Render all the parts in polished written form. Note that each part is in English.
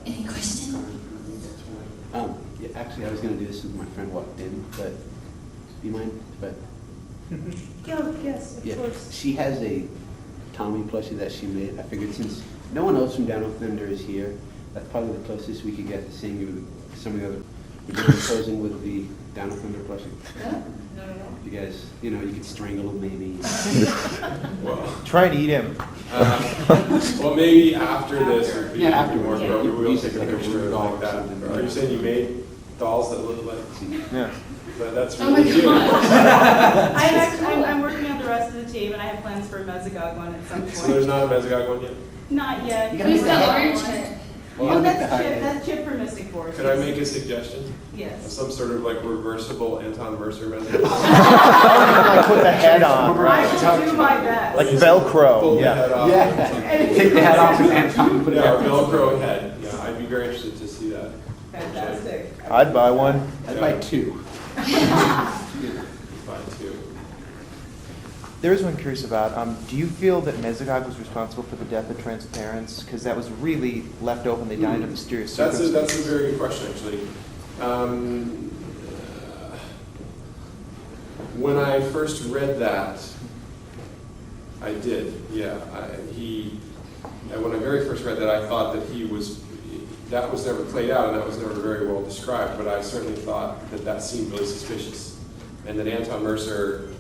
Any question? Yeah, actually, I was going to do this when my friend walked in, but do you mind? But Yes, of yeah, course. she has a Tommy plushie that she made. I figured since no one else from DinoThunder is here, that's probably the closest we could get to seeing you with some of the other people posing with the DinoThunder plushie. No, no. You guys, you know, you could strangle him maybe. Well, Try and eat him. well, maybe after this would be Yeah, afterwards, more yeah. appropriate. We'll Use take it a like a picture real doll like or that. something. Are you saying you made dolls that look like? Yeah. That's Oh my really cute. God. I'm working on the rest of the team, and I have plans for a Mesogog one at some So there's point. not a Mesogog one yet? Not yet. You gotta Who's make the the orange head. hair? You Oh, gotta make the that's high Chip, head. that's Chip from Mystic Force. Could I make a suggestion? Yes. Some sort of like reversible Anton Mercer Mesogog? Like put the head on, I will do my best. like Pull Velcro. the Yeah. head off. Yeah. Take the head off and Anton put it Yeah, or back. Velcro head. Yeah, I'd be very interested to see that. Fantastic. I'd buy one. I'd buy two. Fine too. There is one curious about. Do you feel that Mesogog was responsible for the death of Transparence? Because that was really left open. They died under mysterious That's circumstances. a very good question, actually. When I first read that, I did, yeah. When I very first read that, I thought that that was never played out and that was never very well described, but I certainly thought that that seemed really suspicious. And that Anton Mercer,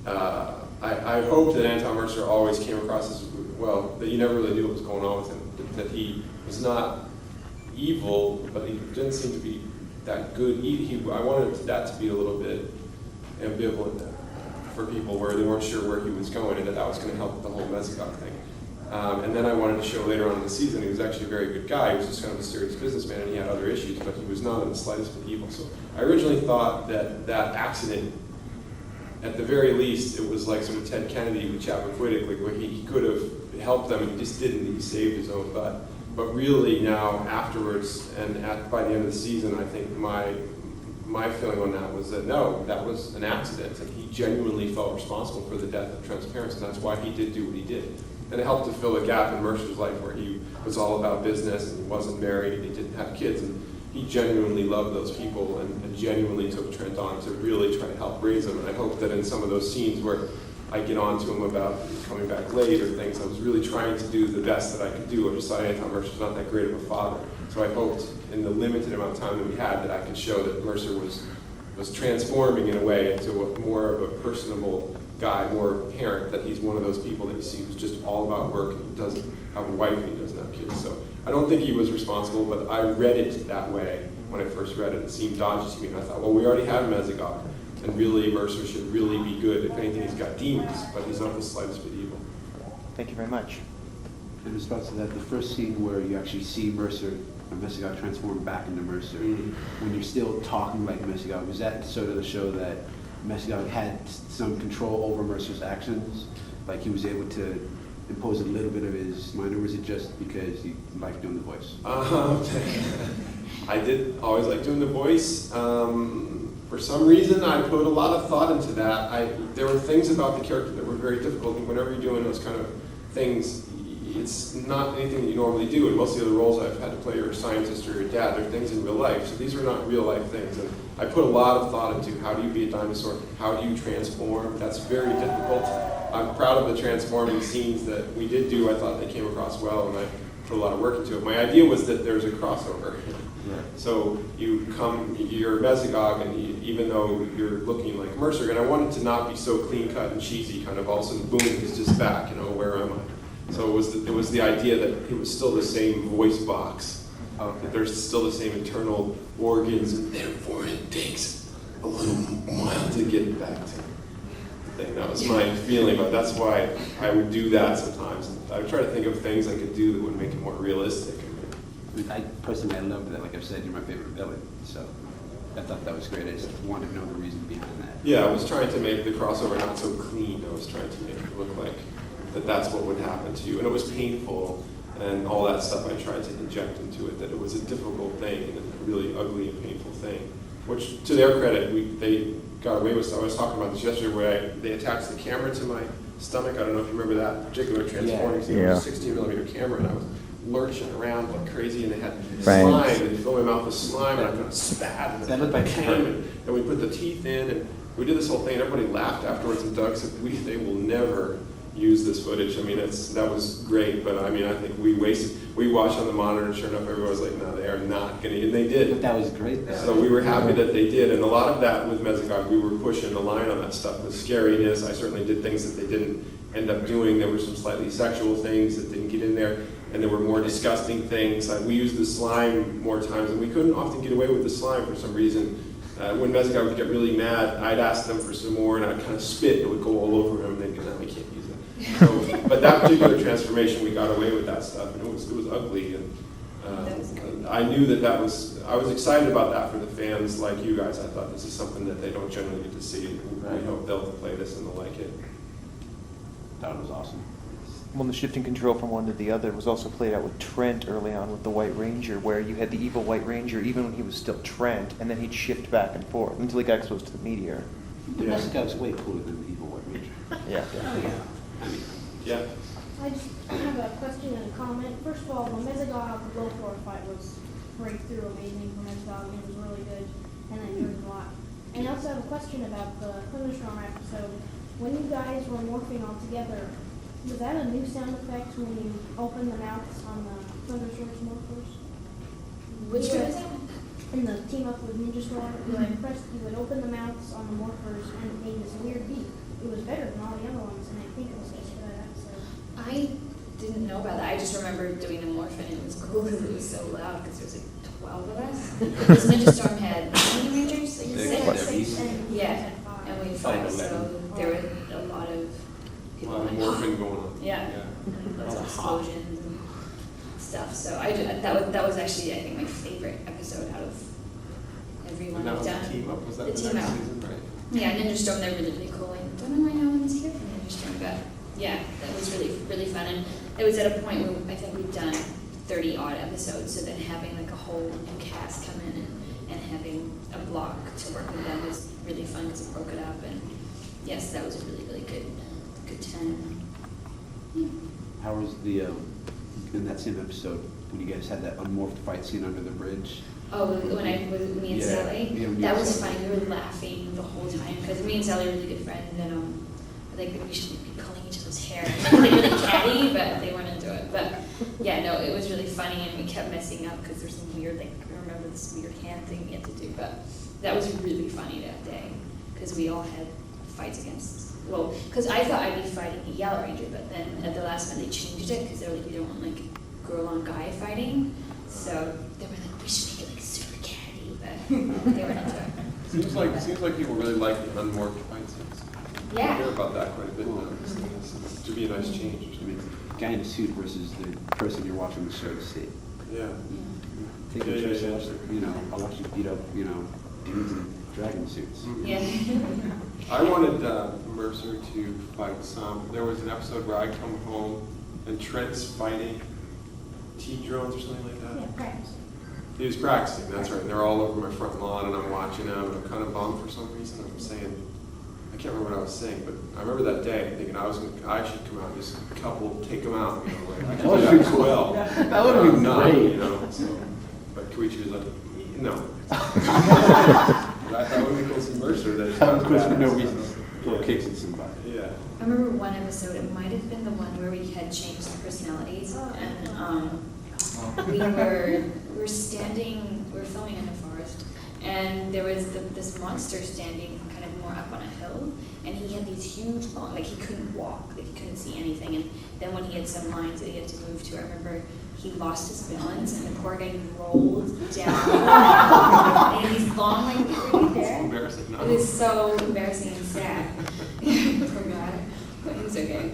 I hoped that Anton Mercer always came across as, well, that you never really knew what was going on with him, that he was not evil, but he didn't seem to be that good. I wanted that to be a little bit ambivalent for people where they weren't sure where he was going and that was going to help with the whole Mesogog thing. And then I wanted to show later on in the season he was actually a very good guy. He was just kind of a serious businessman and he had other issues, but he was not in the slightest bit evil. So I originally thought that accident, at the very least, it was like sort of Ted Kennedy with Chappaquiddick, like where he could have helped them and he just didn't. He saved his own butt. But really now, afterwards, and by the end of the season, I think my feeling on that was that no, that was an accident, and he genuinely felt responsible for the death of Transparence, and that's why he did do what he did. And it helped to fill a gap in Mercer's life where he was all about business and he wasn't married and he didn't have kids, and he genuinely loved those people and genuinely took Trent on to really try to help raise them. And I hope that in some of those scenes where I get on to him about coming back late or things, I was really trying to do the best that I could do. I just thought Anton Mercer's not that great of a father. So I hoped in the limited amount of time that we had that I could show that Mercer was transforming in a way into more of a personable guy, more parent, that he's one of those people that you see who's just all about work and he doesn't have a wife and he doesn't have kids. So I don't think he was responsible, but I read it that way when I first read it. It seemed dodgy to me, and I thought, well, we already have Mesogog, and really Mercer should really be good. If anything, he's got demons, but he's not the slightest bit evil. Thank you very much. In response to that, the first scene where you actually see Mercer, or Mesogog transform back into Mercer, when you're still talking like Mesogog, was that sort of to show that Mesogog had some control over Mercer's actions? Like he was able to impose a little bit of his mind, or was it just because you liked doing the voice? I did always like doing the voice. For some reason, I put a lot of thought into that. There were things about the character that were very difficult, and whenever you're doing those kind of things, it's not anything that you normally do. And most of the other roles I've had to play are a scientist or a dad. They're things in real life, so these are not real life things. And I put a lot of thought into how do you be a dinosaur, how do you transform. That's very difficult. I'm proud of the transforming scenes that we did do. I thought they came across well, and I put a lot of work into it. My idea was that there's a crossover. So you're Mesogog, and even though you're looking like Mercer, and I wanted to not be so clean cut and cheesy, kind of all of a sudden, boom, he's just back, where am I? So it was the idea that it was still the same voice box, that there's still the same internal organs, and therefore it takes a little while to get back to the thing. That was my feeling, but that's why I would do that sometimes. I would try to think of things I could do that would make it more realistic. I personally, I loved that. Like I've said, you're my favorite villain, so I thought that was great. I just wanted to know the reason behind that. Yeah, I was trying to make the crossover not so clean. I was trying to make it look like that's what would happen to you. And it was painful and all that stuff I tried to inject into it, that it was a difficult thing and a really ugly and painful thing. Which, to their credit, they got away with stuff. I was talking about this yesterday where they attached the camera to my stomach. I don't know if you remember that particular transforming scene. It was a 16mm camera, and I was lurching around like crazy, and they had Right. slime, and they filled my mouth with slime, and I kind of spat, and That looked like came, and we put the teeth in, and we did this whole thing, and everybody laughed afterwards, and Doug said, they will never use this footage. I mean, that was great, but I mean, I think we watched on the monitor, and sure enough, everyone was like, no, they are not gonna, and they But did. that was great, though. So we were happy that they did, and a lot of that with Mesogog, we were pushing the line on that stuff with scariness. I certainly did things that they didn't end up doing. There were some slightly sexual things that didn't get in there, and there were more disgusting things. We used the slime more times, and we couldn't often get away with the slime for some reason. When Mesogog would get really mad, I'd ask them for some more, and I'd kind of spit, and it would go all over him, and they'd go, no, we can't use it. So, but that particular transformation, we got away with that stuff, and it was ugly, and I knew that was, I was excited about that for the fans like you guys. I thought this is something that they don't generally get to see, and we hope they'll play this and they'll like it. Thought it was awesome. Well, the shifting control from one to the other was also played out with Trent early on with the White Ranger, where you had the evil White Ranger even when he was still Trent, and then he'd shift back and forth until he got exposed to the meteor. The Mesogog's way cooler than the evil White Ranger. Yeah. Oh, yeah. I mean, Yeah. I just have a question and a comment. First of all, the Mesogog low floor fight was breakthrough amazing for Mesogog. It was really good, and I enjoyed it a lot. And I also have a question about the Thunderstorm episode. When you guys were morphing all together, was that a new sound effect when you opened the mouths on the Thunderstorm's morphers? Which one is that? In the team up with Ninja Storm, you would open the mouths on the morphers and it made this weird beat. It was better than all the other ones, and I think it was just for that episode. I didn't know about that. I just remember doing the morphin, and it was cool because it was so loud because there was like 12 of us. Because Ninja Storm had how many Rangers? Like Six. And Yeah, and we had 5, so 11. there were a lot of A people lot of like, morphing going on. yeah, lots of explosions and stuff. So that was actually, I think, my favorite episode out of everyone And that I've was done. the team up, was that The the team next up. season, right? Yeah, Ninja Storm, they're really, really cool. I don't know why no one's here for Ninja Storm, but yeah, that was really, really fun. And it was at a point where I think we'd done 30 odd episodes, so then having like a whole new cast come in and having a block to work with them was really fun because it broke it up. And yes, that was a really, really good time. Yeah. how was the, in that same episode, when you guys had that unmorphed fight scene under the bridge? Oh, when I was with me and Yeah, Sally, yeah, me that and was Sally. funny. We were laughing the whole time because me and Sally are really good friends, and I think that we should be pulling each other's hair. Like really catty, but they weren't into it. But yeah, no, it was really funny, and we kept messing up because there's some weird, like, I remember this weird hand thing we had to do. But that was really funny that day because we all had fights against. Well, because I thought I'd be fighting a Yellow Ranger, but then at the last minute they changed it because they were like, we don't want like girl on guy fighting. So they were like, we should make it like super catty, but they weren't into it. Seems like people really like the unmorphed fight scenes. Yeah. I hear about that quite a bit now. Cool. This should be a nice change. I mean, guy in a suit versus the person you're watching the show to see. Yeah. Take Yeah, a yeah, choice, yeah. you know, I'll actually beat up, you know, dudes in dragon suits. Yeah. I wanted Mercer to fight some. There was an episode where I come home and Trent's fighting T-drones or something like that. Yeah, practice. He was practicing, that's right. And they're all over my front lawn and I'm watching them and I'm kind of bummed for some reason. I'm saying, I can't remember what I was saying, but I remember that day thinking I should come out and just take them out, you know, like I That could would've do been that as cool. well. That would've been I'm not, great. you know, so, but Koichi was like, no. I thought when we go see Mercer, that Of course, for no reason, throw kicks at somebody. Yeah. I remember one episode, it might have been the one where we had changed the personalities, and we were standing, we were filming in a forest, and there was this monster standing kind of more up on a hill, and he had these huge long, like he couldn't walk, like he couldn't see anything, and then when he had some lines that he had to move to, I remember he lost his balance, and the poor guy rolled down, and he had these long, like, curly hair. So embarrassing, no? It was so embarrassing and sad. Poor guy, but he was okay.